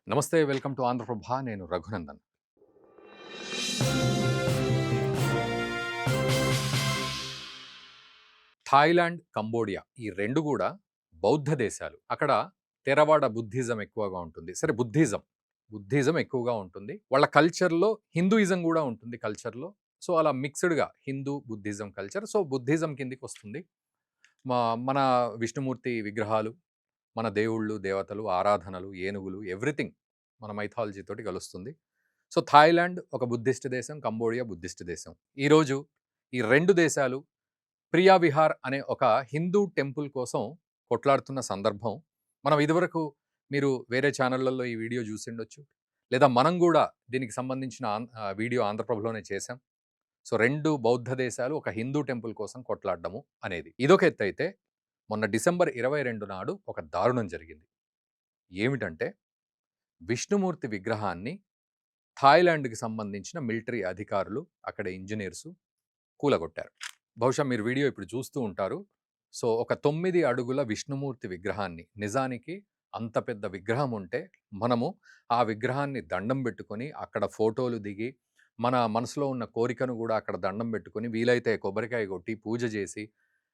నమస్తే. Welcome to Andhra Prabha. నేను Raghunandan. Thailand, Cambodia ఈ 2 గూడా బౌద్ధ దేశాలు. అక్కడ థెరవాడ బుద్ధిజం ఎక్కువగా ఉంటుంది. సరే బుద్ధిజం ఎక్కువగా ఉంటుంది. వాళ్ళ కల్చర్‌లో హిందూయిజం గూడా ఉంటుంది కల్చర్‌లో. సో, అలా మిక్స్‌డ్‌గా Hindu, Buddhism culture. So, Buddhism కిందకొస్తుంది. మా మన విష్ణుమూర్తి విగ్రహాలు, మన దేవుళ్ళు, దేవతలు, ఆరాధనలు, ఏనుగులు ఎవ్రీథింగ్ మన మైథాలజీ తోటి కలుస్తుంది. సో, థాయిలాండ్ ఒక బుద్ధిస్ట్ దేశం. కంబోడియా బుద్ధిస్ట్ దేశం. ఈరోజు ఈ 2 దేశాలు ప్రియా విహార్ అనే ఒక హిందూ టెంపుల్ కోసం కొట్లాడుతున్న సందర్భం. మనం ఇదివరకు మీరు వేరే ఛానళ్లలో ఈ వీడియో చూసిండొచ్చు. లేదా మనం గూడా దీనికి సంబంధించిన వీడియో ఆంధ్రప్రభలోనే చేశాం. సో, 2 బౌద్ధ దేశాలు ఒక హిందూ టెంపుల్ కోసం కొట్లాడడము అనేది. ఇదొక ఎత్తైతే మొన్న డిసెంబర్ 22 నాడు ఒక దారుణం జరిగింది. ఏమిటంటే విష్ణుమూర్తి విగ్రహాన్ని థాయిలాండ్‌కి సంబంధించిన మిలిటరీ అధికారులు, అక్కడ ఇంజినీర్సు కూలగొట్టారు. బహుశా మీరు వీడియో ఇప్పుడు చూస్తూ ఉంటారు. సో, ఒక 9 అడుగుల విష్ణుమూర్తి విగ్రహాన్ని నిజానికి అంత పెద్ద విగ్రహం ఉంటే, మనము ఆ విగ్రహాన్ని దండం బెట్టుకొని, అక్కడ ఫోటోలు దిగి, మన మనసులో ఉన్న కోరికను గూడా అక్కడ దండం బెట్టుకొని, వీలైతే కొబ్బరికాయ కొట్టి, పూజ చేసి,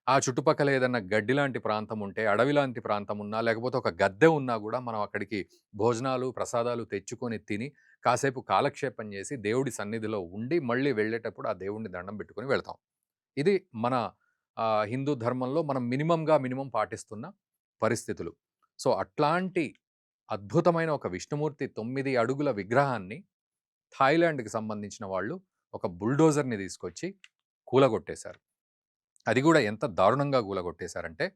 ఆ చుట్టుపక్కల ఏదన్నా గడ్డి లాంటి ప్రాంతం ఉంటే, అడవి లాంటి ప్రాంతం ఉన్నా, లేకపోతే ఒక గద్దె ఉన్నా గూడా మనం అక్కడికి భోజనాలు, ప్రసాదాలు తెచ్చుకొని తిని, కాసేపు కాలక్షేపం చేసి, దేవుడి సన్నిధిలో ఉండి, మళ్ళీ వెళ్ళేటప్పుడు ఆ దేవుడిని దండం బెట్టుకొని వెళ్తాం. ఇది మన హిందూ ధర్మంలో మనం మినిమం పాటిస్తున్న పరిస్థితులు. సో, అట్లాంటి అద్భుతమైన ఒక విష్ణుమూర్తి 9 అడుగుల విగ్రహాన్ని థాయిలాండ్‌కి సంబంధించిన వాళ్ళు ఒక బుల్డోజర్‌ని తీసుకొచ్చి కూలగొట్టేశారు. అది గూడా ఎంత దారుణంగా కూలగొట్టేశారంటే,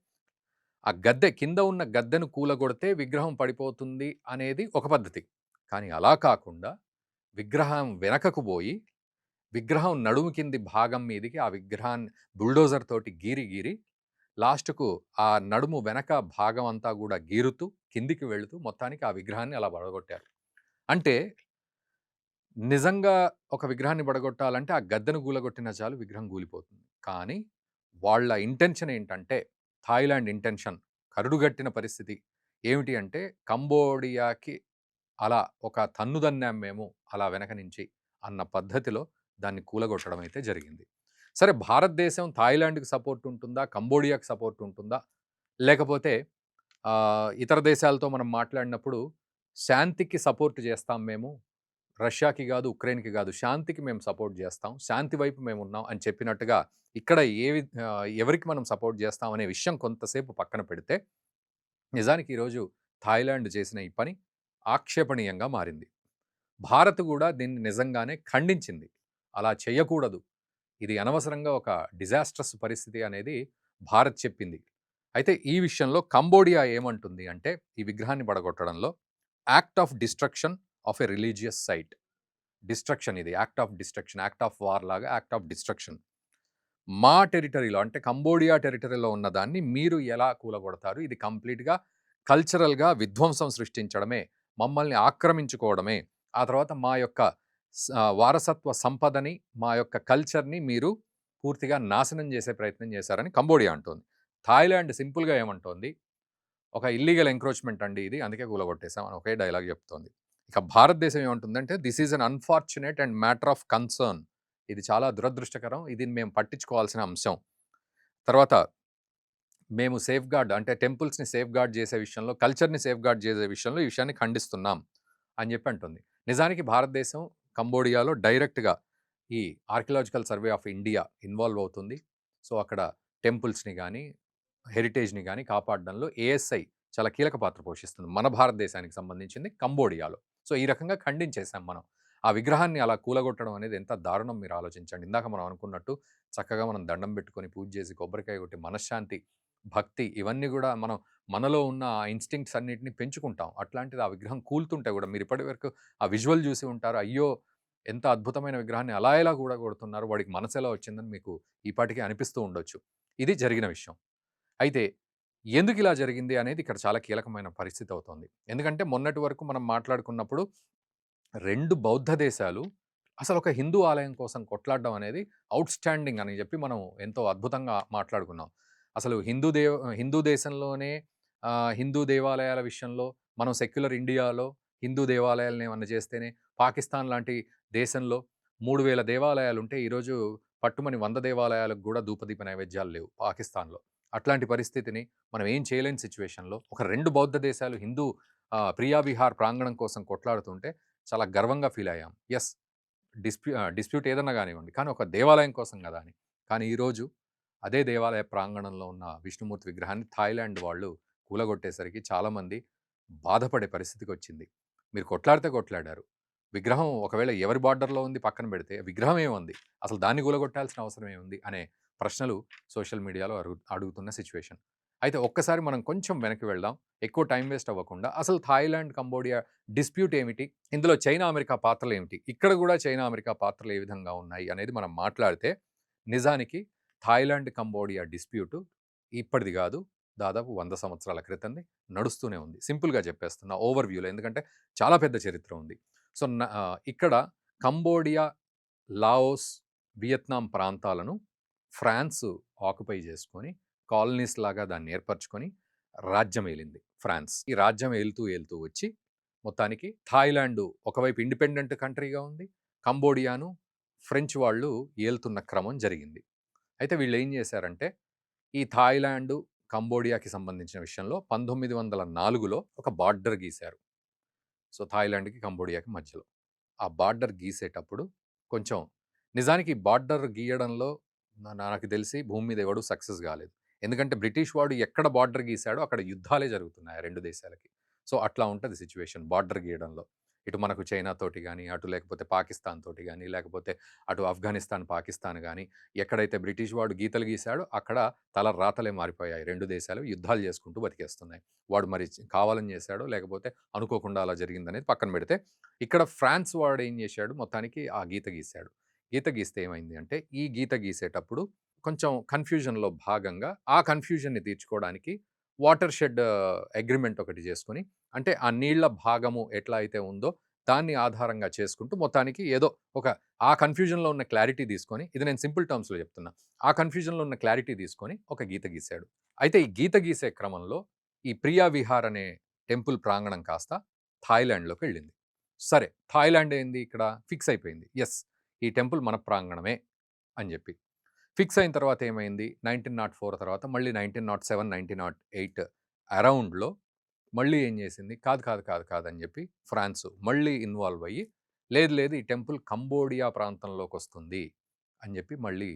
ఆ గద్దె కింద ఉన్న గద్దెను కూలగొడితే విగ్రహం పడిపోతుంది అనేది ఒక పద్ధతి. కానీ అలా కాకుండా విగ్రహం వెనకకు బోయి విగ్రహం నడుము కింది భాగం మీదికి ఆ విగ్రహాన్ని బుల్డోజర్ తోటి గీరి లాస్ట్‌కు ఆ నడుము వెనక భాగం అంతా గూడా గీరుతూ, కిందికి వెళుతూ మొత్తానికి ఆ విగ్రహాన్ని అలా పడగొట్టారు. అంటే నిజంగా ఒక విగ్రహాన్ని పడగొట్టాలంటే ఆ గద్దెను గూలగొట్టినా చాలు విగ్రహం కూలిపోతుంది. కానీ వాళ్ళ ఇంటెన్షన్ ఏంటంటే థాయిలాండ్ ఇంటెన్షన్ కరుడుగట్టిన పరిస్థితి ఏమిటి అంటే కంబోడియాకి అలా ఒక తన్నుదన్నాం మేము అలా వెనక నుంచి అన్న పద్ధతిలో దాన్ని కూలగొట్టడం అయితే జరిగింది. సరే భారతదేశం థాయిలాండ్‌కి సపోర్ట్ ఉంటుందా? కంబోడియాకి సపోర్ట్ ఉంటుందా? లేకపోతే ఇతర దేశాలతో మనం మాట్లాడినప్పుడు శాంతికి సపోర్ట్ చేస్తాం మేము. రష్యాకి గాదు, ఉక్రెయిన్‌కి గాదు. శాంతికి మేము సపోర్ట్ జేస్తాం. శాంతి వైపు మేమున్నాం అని చెప్పినట్టుగా ఇక్కడ ఎవరికి మనం సపోర్ట్ జేస్తాం అనే విషయం కొంతసేపు పక్కన పెడితే, నిజానికి ఈరోజు థాయిలాండ్ చేసిన ఈ పని ఆక్షేపణీయంగా మారింది. భారత్ గూడా దీన్ని నిజంగానే ఖండించింది. అలా చేయకూడదు. ఇది అనవసరంగా ఒక డిజాస్ట్రస్ పరిస్థితి అనేది భారత్ చెప్పింది. అయితే ఈ విషయంలో కంబోడియా ఏమంటుంది అంటే, ఈ విగ్రహాన్ని పడగొట్టడంలో act of destruction of a religious site. Destruction ఇది. Act of destruction. Act of war లాగా యాక్ట్ ఆఫ్ డిస్ట్రక్షన్. మా టెరిటరీలో అంటే కంబోడియా టెరిటరీలో ఉన్నదాన్ని మీరు ఎలా కూలగొడతారు? ఇది కంప్లీట్‌గా కల్చరల్‌గా విధ్వంసం సృష్టించడమే. మమ్మల్ని ఆక్రమించుకోవడమే. ఆ తర్వాత మా యొక్క వారసత్వ సంపదని, మా యొక్క కల్చర్‌ని మీరు పూర్తిగా నాశనం చేసే ప్రయత్నం చేశారని కంబోడియా అంటోంది. థాయిలాండ్ సింపుల్‌గా ఏమంటోంది, ఒక ఇల్లీగల్ ఎంక్రోచ్‌మెంట్ అండి ఇది. అందుకే కూలగొట్టేసాం అని ఒకే డైలాగ్ చెప్తోంది. ఇక భారతదేశం ఏమంటుందంటే, this is an unfortunate and matter of concern. ఇది చాలా దురదృష్టకరం. ఇది మేము పట్టించుకోవాల్సిన అంశం. తర్వాత మేము సేఫ్‌గార్డ్ అంటే టెంపుల్స్‌ని సేఫ్‌గార్డ్ చేసే విషయంలో, కల్చర్‌ని సేఫ్‌గార్డ్ చేసే విషయంలో ఈ విషయాన్ని ఖండిస్తున్నాం అని చెప్పి అంటుంది. నిజానికి భారతదేశం కంబోడియాలో డైరెక్ట్‌గా ఈ archaeological survey of India involve అవుతుంది. సో, అక్కడ టెంపుల్స్‌ని గాని, హెరిటేజ్‌ని గాని కాపాడడంలో ఏఎస్ఐ చాలా కీలక పాత్ర పోషిస్తుంది. మన భారతదేశానికి సంబంధించింది కంబోడియాలో. సో, ఈ రకంగా ఖండించేసాం మనం. ఆ విగ్రహాన్ని అలా కూలగొట్టడం అనేది ఎంత దారుణం మీరు ఆలోచించండి. ఇందాక మనం అనుకున్నట్టు చక్కగా మనం దండం పెట్టుకొని, పూజ చేసి, కొబ్బరికాయ కొట్టి, మనశ్శాంతి, భక్తి ఇవన్నీ గూడా మనం మనలో ఉన్న ఆ ఇన్‌స్టింక్ట్స్ అన్నిటిని పెంచుకుంటాం. అట్లాంటిది ఆ విగ్రహం కూలుతుంటే గూడా మీరు ఇప్పటి వరకు ఆ విజువల్ చూసి ఉంటారు. అయ్యో! ఎంత అద్భుతమైన విగ్రహాన్ని అలా ఎలా కూలగొడుతున్నారు. వాడికి మనసెలా వచ్చిందని మీకు ఈ పాటికే అనిపిస్తూ ఉండొచ్చు. ఇది జరిగిన విషయం. అయితే ఎందుకిలా జరిగింది అనేది ఇక్కడ చాలా కీలకమైన పరిస్థితి అవుతోంది. ఎందుకంటే మొన్నటి వరకు మనం మాట్లాడుకున్నప్పుడు 2 బౌద్ధ దేశాలు అసలొక హిందూ ఆలయం కోసం కొట్లాడడం అనేది ఔట్‌స్టాండింగ్ అని జెప్పి మనం ఎంతో అద్భుతంగా మాట్లాడుకున్నాం. అసలు హిందూ దేశంలోనే హిందూ దేవాలయాల విషయంలో మనం సెక్యులర్ ఇండియాలో హిందూ దేవాలయాలను ఏమన్నా చేస్తేనే పాకిస్తాన్ లాంటి దేశంలో 3000 దేవాలయాలుంటే ఈరోజు పట్టుమని 100 దేవాలయాలకు కూడా ధూపదీప నైవేద్యాలు లేవు పాకిస్తాన్‌లో. అట్లాంటి పరిస్థితిని మనం ఏం చేయలేని సిట్యుయేషన్‌లో ఒక 2 బౌద్ధ దేశాలు హిందూ ప్రియా విహార్ ప్రాంగణం కోసం కొట్లాడుతుంటే చాలా గర్వంగా ఫీల్ అయ్యాం. యెస్. డిస్ప్యూట్ ఏదన్నా గానివ్వండి. కానీ ఒక దేవాలయం కోసం గదా అని. కానీ ఈరోజు అదే దేవాలయ ప్రాంగణంలో ఉన్న విష్ణుమూర్తి విగ్రహాన్ని థాయిలాండ్ వాళ్ళు కూలగొట్టేసరికి చాలామంది బాధపడే పరిస్థితికొచ్చింది. మీరు కొట్లాడితే కొట్లాడారు. విగ్రహం ఒకవేళ ఎవరి బార్డర్‌లో ఉంది పక్కన పెడితే, విగ్రహం ఏముంది? అసలు దాన్ని కూలగొట్టాల్సిన అవసరం ఏముంది? అనే ప్రశ్నలు సోషల్ మీడియాలో అడుగుతున్న సిట్యుయేషన్. అయితే ఒక్కసారి మనం కొంచెం వెనక్కి వెళ్దాం. ఎక్కువ టైం వేస్ట్ అవ్వకుండా అసలు థాయిలాండ్, కంబోడియా డిస్ప్యూట్ ఏమిటి? ఇందులో చైనా, అమెరికా పాత్రలేమిటి? ఇక్కడ కూడా చైనా, అమెరికా పాత్రలు ఏ విధంగా ఉన్నాయి అనేది మనం మాట్లాడితే, నిజానికి థాయిలాండ్, కంబోడియా డిస్ప్యూటు ఇప్పటిది గాదు. దాదాపు 100 సంవత్సరాల క్రితంది నడుస్తూనే ఉంది. సింపుల్‌గా చెప్పేస్తున్నా ఓవర్‌వ్యూలో. ఎందుకంటే చాలా పెద్ద చరిత్ర ఉంది. సో, ఇక్కడ కంబోడియా, లాఓస్, వియత్నాం ప్రాంతాలను ఫ్రాన్స్ ఆక్యుపై చేసుకొని, కాలనీస్ లాగా దాన్ని ఏర్పరచుకొని రాజ్యం ఏలింది ఫ్రాన్స్. ఈ రాజ్యం ఏలుతూ వచ్చి మొత్తానికి థాయిలాండు ఒకవైపు ఇండిపెండెంట్ కంట్రీగా ఉంది. కంబోడియాను ఫ్రెంచ్ వాళ్ళు ఏలుతున్న క్రమం జరిగింది. అయితే వీళ్ళేం చేశారంటే, ఈ థాయిలాండు, కంబోడియాకి సంబంధించిన విషయంలో 1904లో ఒక బార్డర్ గీశారు. సో, థాయిలాండ్‌కి, కంబోడియాకి మధ్యలో. ఆ బార్డర్ గీసేటప్పుడు కొంచెం నిజానికి బార్డర్ గీయడంలో నాకు తెలిసి భూమి మీద ఎవడు సక్సెస్ కాలేదు. ఎందుకంటే బ్రిటిష్ వాడు ఎక్కడ బార్డర్ గీసాడో అక్కడ యుద్ధాలే జరుగుతున్నాయి ఆ 2 దేశాలకి. సో, అట్లా ఉంటది సిట్యుయేషన్ బార్డర్ గీయడంలో. ఇటు మనకు చైనా తోటి గాని, అటు లేకపోతే పాకిస్తాన్ తోటి గాని, లేకపోతే అటు ఆఫ్ఘనిస్తాన్, పాకిస్తాన్ గాని, ఎక్కడైతే బ్రిటిష్ వాడు గీతలు గీసాడో అక్కడ తల రాతలే మారిపోయాయి. 2 దేశాలు యుద్ధాలు చేసుకుంటూ బతికేస్తున్నాయి. వాడు మరి కావాలని చేశాడో లేకపోతే అనుకోకుండా అలా జరిగిందనేది పక్కన పెడితే, ఇక్కడ ఫ్రాన్స్ వాడు ఏం చేశాడు మొత్తానికి ఆ గీత గీశాడు. గీత గీస్తే ఏమైంది అంటే, ఈ గీత గీసేటప్పుడు కొంచెం కన్‌ఫ్యూజన్‌లో భాగంగా ఆ కన్‌ఫ్యూజన్‌ని తీర్చుకోవడానికి వాటర్ షెడ్ అగ్రీమెంట్ ఒకటి చేసుకొని, అంటే ఆ నీళ్ల భాగము ఎట్లా అయితే ఉందో దాన్ని ఆధారంగా చేసుకుంటూ మొత్తానికి ఏదో ఒక ఆ కన్‌ఫ్యూజన్‌లో ఉన్న క్లారిటీ తీసుకొని, ఇది నేను సింపుల్ టర్మ్స్‌లో చెప్తున్నా. ఆ కన్‌ఫ్యూజన్‌లో ఉన్న క్లారిటీ తీసుకొని ఒక గీత గీశాడు. అయితే ఈ గీత గీసే క్రమంలో ఈ ప్రియా విహార్ అనే టెంపుల్ ప్రాంగణం కాస్త థాయిలాండ్‌లోకెళ్ళింది. సరే, థాయిలాండ్ ఏంది ఇక్కడ ఫిక్స్ అయిపోయింది. యెస్. ఈ టెంపుల్ మన ప్రాంగణమే అని జెప్పి. ఫిక్స్ అయిన తర్వాత ఏమైంది? 1904 తర్వాత మళ్ళీ 1907, 1908 అరౌండ్‌లో మళ్ళీ ఏం జేసింది? కాదని జెప్పి ఫ్రాన్స్ మళ్ళీ ఇన్వాల్వ్ అయ్యి, లేదు ఈ టెంపుల్ కంబోడియా ప్రాంతంలోకొస్తుంది అని జెప్పి మళ్ళీ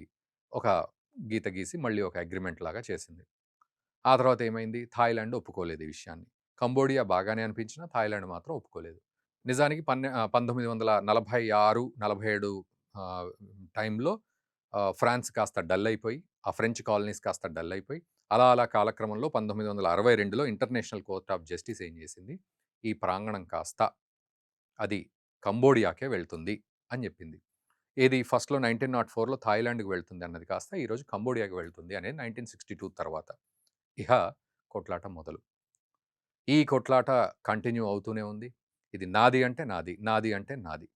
ఒక గీత గీసి మళ్ళీ ఒక అగ్రీమెంట్ లాగా చేసింది. ఆ తర్వాత ఏమైంది? థాయిలాండ్ ఒప్పుకోలేదు ఈ విషయాన్ని. కంబోడియా బాగానే అనిపించినా థాయిలాండ్ మాత్రం ఒప్పుకోలేదు. నిజానికి 1946, 47 ఆహ్, టైంలో ఫ్రాన్స్ కాస్త డల్ అయిపోయి, ఆ ఫ్రెంచ్ కాలనీస్ కాస్త డల్ అయిపోయి, అలా కాలక్రమంలో 1962లో ఇంటర్నేషనల్ కోర్ట్ ఆఫ్ జస్టిస్ ఏం చేసింది? ఈ ప్రాంగణం కాస్త అది కంబోడియాకే వెళ్తుంది అని చెప్పింది. ఏది ఫస్ట్‌లో 1904లో థాయిలాండ్‌కి వెళ్తుంది అన్నది కాస్త ఈరోజు కంబోడియాకి వెళ్తుంది అనేది 1962 తర్వాత. ఇహ కొట్లాట మొదలు. ఈ కొట్లాట కంటిన్యూ అవుతూనే ఉంది. ఇది నాది అంటే నాది, నాది అంటే నాది.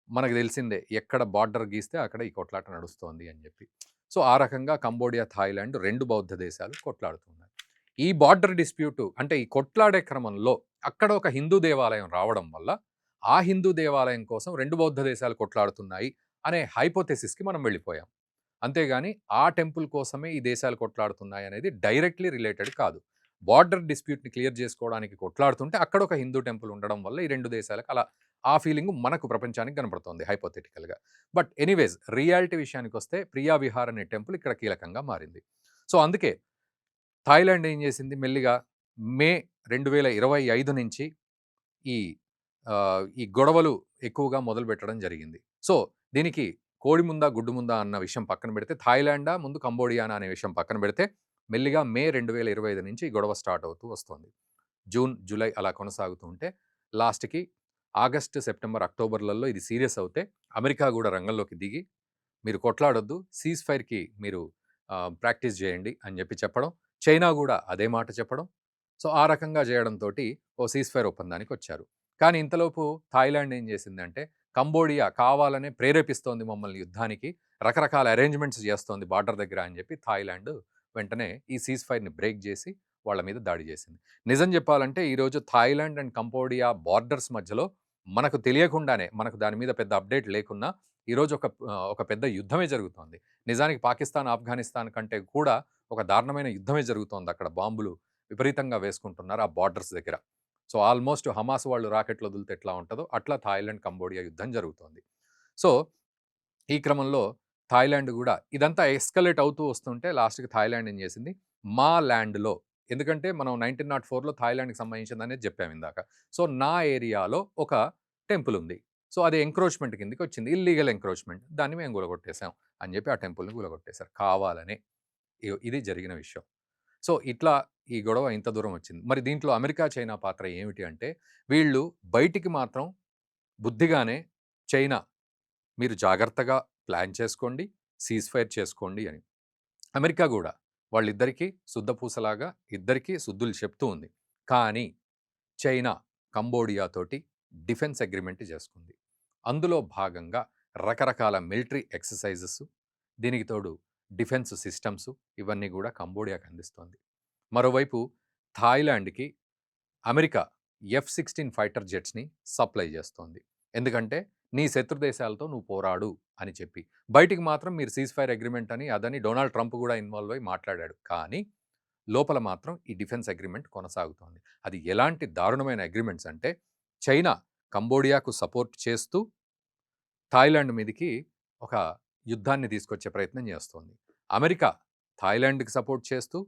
మనకు తెలిసిందే ఎక్కడ బార్డర్ గీస్తే అక్కడ ఈ కొట్లాట నడుస్తోంది అని చెప్పి. సో, ఆ రకంగా కంబోడియా, థాయిలాండ్ 2 బౌద్ధ దేశాలు కొట్లాడుతున్నాయి. ఈ బార్డర్ డిస్ప్యూట్ అంటే ఈ కొట్లాడే క్రమంలో అక్కడ ఒక హిందూ దేవాలయం రావడం వల్ల, ఆ హిందూ దేవాలయం కోసం 2 బౌద్ధ దేశాలు కొట్లాడుతున్నాయి అనే హైపోథెసిస్‌కి మనం వెళ్ళిపోయాం. అంతేగాని ఆ టెంపుల్ కోసమే ఈ దేశాలు కొట్లాడుతున్నాయి అనేది డైరెక్ట్‌లీ రిలేటెడ్ కాదు. బార్డర్ డిస్ప్యూట్‌ని క్లియర్ చేసుకోవడానికి కొట్లాడుతుంటే అక్కడ ఒక హిందూ టెంపుల్ ఉండడం వల్ల ఈ 2 దేశాలకు అలా ఆ ఫీలింగ్ మనకు ప్రపంచానికి కనపడుతోంది హైపోథెటికల్‌గా. బట్ ఎనీవేస్ రియాలిటీ విషయానికొస్తే ప్రియా విహార్ అనే టెంపుల్ ఇక్కడ కీలకంగా మారింది. సో, అందుకే థాయిలాండ్ ఏం చేసింది మెల్లిగా మే 2025 నుంచి ఈ ఈ గొడవలు ఎక్కువగా మొదలుపెట్టడం జరిగింది. సో, దీనికి కోడి ముందా, గుడ్డు ముందా అన్న విషయం పక్కన పెడితే థాయిలాండా ముందు కంబోడియానా అనే విషయం పక్కన పెడితే మెల్లిగా మే 2025 నుంచి ఈ గొడవ స్టార్ట్ అవుతూ వస్తోంది. జూన్, జూలై అలా కొనసాగుతూ ఉంటే లాస్ట్‌కి ఆగస్టు, సెప్టెంబర్, అక్టోబర్‌లలో ఇది సీరియస్ అవుతే అమెరికా గూడా రంగంలోకి దిగి మీరు కొట్లాడొద్దు, సీజ్ ఫైర్‌కి మీరు ప్రాక్టీస్ చేయండి అని చెప్పడం. చైనా గూడా అదే మాట చెప్పడం. సో, ఆ రకంగా చేయడంతోటి ఓ సీజ్ ఫైర్ ఒప్పందానికొచ్చారు. కానీ ఇంతలోపు థాయిలాండ్ ఏం చేసిందంటే, కంబోడియా కావాలనే ప్రేరేపిస్తోంది మమ్మల్ని యుద్ధానికి, రకరకాల అరేంజ్‌మెంట్స్ చేస్తోంది బార్డర్ దగ్గర అని చెప్పి థాయిలాండ్ వెంటనే ఈ సీజ్ ఫైర్‌ని బ్రేక్ చేసి వాళ్ళ మీద దాడి చేసింది. నిజం చెప్పాలంటే ఈరోజు థాయిలాండ్ అండ్ కంబోడియా బార్డర్స్ మధ్యలో మనకు తెలియకుండానే, మనకు దాని మీద పెద్ద అప్డేట్ లేకున్నా ఈరోజు ఒక పెద్ద యుద్ధమే జరుగుతోంది. నిజానికి పాకిస్తాన్, ఆఫ్ఘనిస్తాన్ కంటే కూడా ఒక దారుణమైన యుద్ధమే జరుగుతోంది. అక్కడ బాంబులు విపరీతంగా వేసుకుంటున్నారు ఆ బార్డర్స్ దగ్గర. సో, ఆల్మోస్ట్ హమాస్ వాళ్ళు రాకెట్లు వదిలితే ఎట్లా ఉంటదో అట్లా థాయిలాండ్, కంబోడియా యుద్ధం జరుగుతోంది. సో, ఈ క్రమంలో థాయిలాండ్ గూడా ఇదంతా ఎస్కలేట్ అవుతూ వస్తుంటే లాస్ట్‌కి థాయిలాండ్ ఏం చేసింది, మా ల్యాండ్‌లో, ఎందుకంటే మనం 1904లో థాయిలాండ్‌కి సంబంధించిందనేది జెప్పాము ఇందాక. సో, నా ఏరియాలో ఒక టెంపుల్ ఉంది. సో, అది ఎంక్రోచ్‌మెంట్ కిందకొచ్చింది. Illegal encroachment. దాన్ని మేము కూలగొట్టేసాం అని జెప్పి ఆ టెంపుల్‌ని కూలగొట్టేసారు కావాలనే. ఇది జరిగిన విషయం. సో, ఇట్లా ఈ గొడవ ఇంత దూరం వచ్చింది. మరి దీంట్లో అమెరికా, చైనా పాత్ర ఏమిటి అంటే, వీళ్ళు బయటికి మాత్రం బుద్ధిగానే చైనా మీరు జాగ్రత్తగా ప్లాన్ చేసుకోండి, సీజ్‌ఫైర్ చేసుకోండి అని. అమెరికా గూడా వాళ్ళిద్దరికీ సుద్దపూసలాగా ఇద్దరికీ సుద్దులు చెప్తూ ఉంది. కానీ చైనా కంబోడియా తోటి డిఫెన్స్ అగ్రీమెంట్ చేసుకుంది. అందులో భాగంగా రకరకాల మిలిటరీ ఎక్సర్‌సైజెస్, దీనికి తోడు డిఫెన్స్ సిస్టమ్స్ ఇవన్నీ గూడా కంబోడియాకి అందిస్తోంది. మరోవైపు థాయిలాండ్‌కి అమెరికా F-16 ఫైటర్ జెట్స్‌ని సప్లై చేస్తోంది. ఎందుకంటే, నీ శత్రు దేశాలతో నువ్వు పోరాడు అని చెప్పి. బయటికి మాత్రం మీరు సీజ్‌ఫైర్ అగ్రీమెంట్ అని, అదని డొనాల్డ్ ట్రంప్ గూడా ఇన్వాల్వ్ అయ్యి మాట్లాడాడు. కానీ, లోపల మాత్రం ఈ డిఫెన్స్ అగ్రీమెంట్ కొనసాగుతోంది. అది ఎలాంటి దారుణమైన అగ్రీమెంట్స్ అంటే, చైనా కంబోడియాకు సపోర్ట్ చేస్తూ, థాయిలాండ్ మీదకి ఒక యుద్ధాన్ని తీసుకొచ్చే ప్రయత్నం చేస్తోంది. అమెరికా థాయిలాండ్‌కి సపోర్ట్ చేస్తూ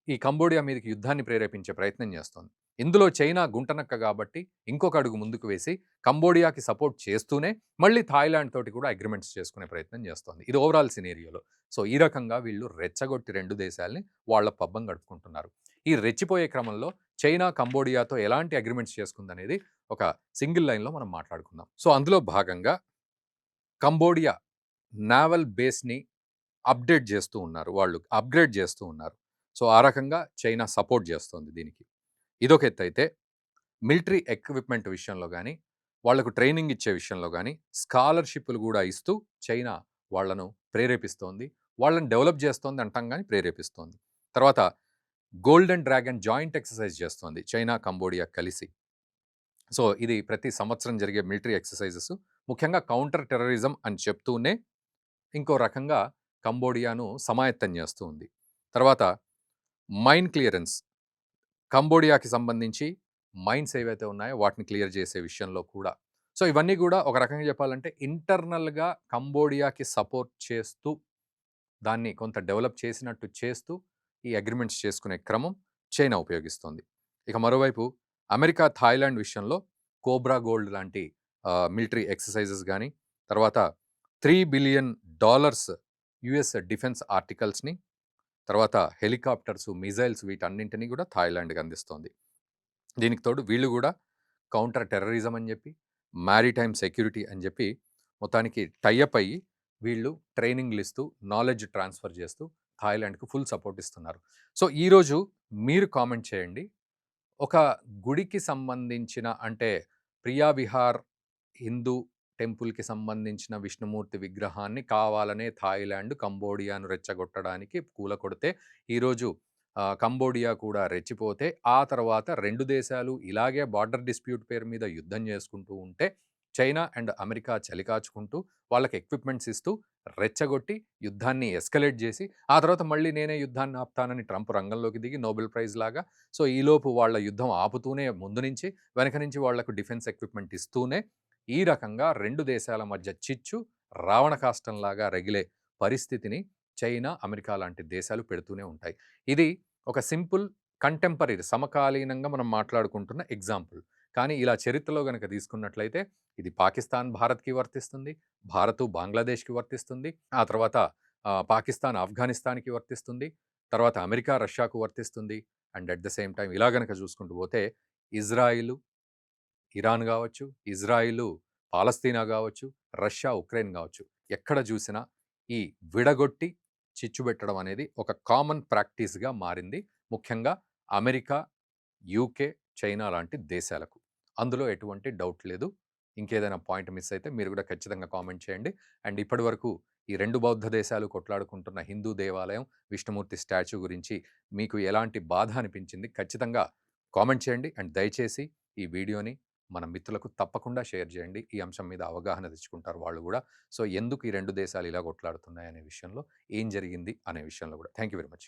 ఈ కంబోడియా మీదకి యుద్ధాన్ని ప్రేరేపించే ప్రయత్నం చేస్తోంది. ఇందులో చైనా గుంటనక్క గాబట్టి ఇంకొక అడుగు ముందుకు వేసి కంబోడియాకి సపోర్ట్ చేస్తూనే మళ్ళీ థాయిలాండ్ తోటి కూడా అగ్రీమెంట్స్ చేసుకునే ప్రయత్నం చేస్తోంది. ఇది ఓవరాల్ సినారియోలో. సో, ఈ రకంగా వీళ్ళు రెచ్చగొట్టి 2 దేశాల్ని వాళ్ళ పబ్బం గడుపుకుంటున్నారు. ఈ రెచ్చిపోయే క్రమంలో చైనా కంబోడియాతో ఎలాంటి అగ్రీమెంట్స్ చేసుకుందనేది ఒక సింగిల్ లైన్‌లో మనం మాట్లాడుకుందాం. సో, అందులో భాగంగా కంబోడియా నావల్ బేస్‌ని అప్‌డేట్ జేస్తూ ఉన్నారు వాళ్ళు. అప్‌గ్రేడ్ జేస్తూ ఉన్నారు. సో, ఆ రకంగా చైనా సపోర్ట్ జేస్తోంది దీనికి. ఇదొక ఎత్తైతే, మిలిటరీ ఎక్విప్‌మెంట్ విషయంలో గాని, వాళ్లకు ట్రైనింగ్ ఇచ్చే విషయంలో గాని, స్కాలర్‌షిప్పులు గూడా ఇస్తూ చైనా వాళ్ళను ప్రేరేపిస్తోంది. వాళ్ళని డెవలప్ జేస్తోంది అంటాం గాని ప్రేరేపిస్తోంది. తర్వాత గోల్డెన్ డ్రాగన్ జాయింట్ ఎక్సర్‌సైజ్ చేస్తోంది చైనా, కంబోడియా కలిసి. సో, ఇది ప్రతి సంవత్సరం జరిగే మిలిటరీ ఎక్సర్‌సైజెస్. ముఖ్యంగా కౌంటర్ టెర్రరిజం అని చెప్తూనే ఇంకో రకంగా కంబోడియాను సమాయత్తం చేస్తూ ఉంది. తర్వాత మైన్ క్లియరెన్స్. కంబోడియాకి సంబంధించి మైన్స్ ఏవైతే ఉన్నాయో వాటిని క్లియర్ చేసే విషయంలో కూడా. సో, ఇవన్నీ గూడా ఒక రకంగా చెప్పాలంటే ఇంటర్నల్‌గా కంబోడియాకి సపోర్ట్ చేస్తూ, దాన్ని కొంత డెవలప్ చేసినట్టు చేస్తూ, ఈ అగ్రీమెంట్స్ చేసుకునే క్రమం చైనా ఉపయోగిస్తోంది. ఇక మరోవైపు అమెరికా, థాయిలాండ్ విషయంలో కోబ్రా గోల్డ్ లాంటి మిలిటరీ ఎక్సర్‌సైజెస్ గాని, తర్వాత $3 బిలియన్ యూఎస్ డిఫెన్స్ ఆర్టికల్స్‌ని, తర్వాత హెలికాప్టర్స్, మిసైల్స్ వీటన్నింటిని గూడా థాయిలాండ్‌కి అందిస్తోంది. దీనికి తోడు వీళ్ళు గూడా కౌంటర్ టెర్రరిజం అని జెప్పి, మారిటైమ్ సెక్యూరిటీ అని జెప్పి మొత్తానికి టై అప్ అయ్యి వీళ్ళు ట్రైనింగ్‌లిస్తూ, నాలెడ్జ్ ట్రాన్స్‌ఫర్ జేస్తూ థాయిలాండ్‌కి ఫుల్ సపోర్ట్ ఇస్తున్నారు. సో, ఈరోజు మీరు కామెంట్ చేయండి. ఒక గుడికి సంబంధించిన అంటే ప్రియా విహార్ హిందూ టెంపుల్‌కి సంబంధించిన విష్ణుమూర్తి విగ్రహాన్ని కావాలనే థాయిలాండ్, కంబోడియాను రెచ్చగొట్టడానికి కూలకొడితే, ఈరోజు కంబోడియా కూడా రెచ్చిపోతే, ఆ తర్వాత 2 దేశాలు ఇలాగే బార్డర్ డిస్ప్యూట్ పేరు మీద యుద్ధం చేసుకుంటూ ఉంటే, చైనా అండ్ అమెరికా చలికాచుకుంటూ, వాళ్ళకి ఎక్విప్‌మెంట్స్ ఇస్తూ, రెచ్చగొట్టి, యుద్ధాన్ని ఎస్కలేట్ జేసి, ఆ తర్వాత మళ్ళీ నేనే యుద్ధాన్ని ఆపుతానని ట్రంప్ రంగంలోకి దిగి నోబెల్ ప్రైజ్ లాగా, సో, ఈలోపు వాళ్ళ యుద్ధం ఆపుతూనే ముందు నుంచి, వెనక నుంచి వాళ్లకు డిఫెన్స్ ఎక్విప్‌మెంట్ ఇస్తూనే, ఈ రకంగా 2 దేశాల మధ్య చిచ్చు రావణకాష్టంలాగా రగిలే పరిస్థితిని చైనా, అమెరికా లాంటి దేశాలు పెడుతూనే ఉంటాయి. ఇది ఒక సింపుల్ కంటెంపరరీ సమకాలీనంగా మనం మాట్లాడుకుంటున్న ఎగ్జాంపుల్. కానీ ఇలా చరిత్రలో గనక తీసుకున్నట్లయితే ఇది పాకిస్తాన్, భారత్‌కి వర్తిస్తుంది. భారత్, బంగ్లాదేశ్‌కి వర్తిస్తుంది. ఆ తర్వాత పాకిస్తాన్, ఆఫ్ఘనిస్తాన్‌కి వర్తిస్తుంది. తర్వాత అమెరికా, రష్యాకు వర్తిస్తుంది. And at the same time ఇలా గనక చూసుకుంటూ పోతే ఇజ్రాయిలు, ఇరాన్ గావచ్చు, ఇజ్రాయిలు, పాలస్తీనా గావచ్చు, రష్యా, ఉక్రెయిన్ గావచ్చు. ఎక్కడ చూసినా ఈ విడగొట్టి చిచ్చు పెట్టడం అనేది ఒక కామన్ ప్రాక్టీస్‌గా మారింది. ముఖ్యంగా అమెరికా, యూకే, చైనా లాంటి దేశాలకు. అందులో ఎటువంటి డౌట్ లేదు. ఇంకేదైనా పాయింట్ మిస్ అయితే మీరు కూడా ఖచ్చితంగా కామెంట్ చేయండి. అండ్ ఇప్పటివరకు ఈ 2 బౌద్ధ దేశాలు కొట్లాడుకుంటున్న హిందూ దేవాలయం, విష్ణుమూర్తి స్టాచ్యూ గురించి మీకు ఎలాంటి బాధ అనిపించింది? ఖచ్చితంగా కామెంట్ చేయండి. అండ్ దయచేసి ఈ వీడియోని మన మిత్రులకు తప్పకుండా షేర్ చేయండి. ఈ అంశం మీద అవగాహన తెచ్చుకుంటారు వాళ్ళు గూడా. సో, ఎందుకు ఈ 2 దేశాలు ఇలా కొట్లాడుతున్నాయనే విషయంలో, ఏం జరిగింది అనే విషయంలో గూడా. Thank you very much.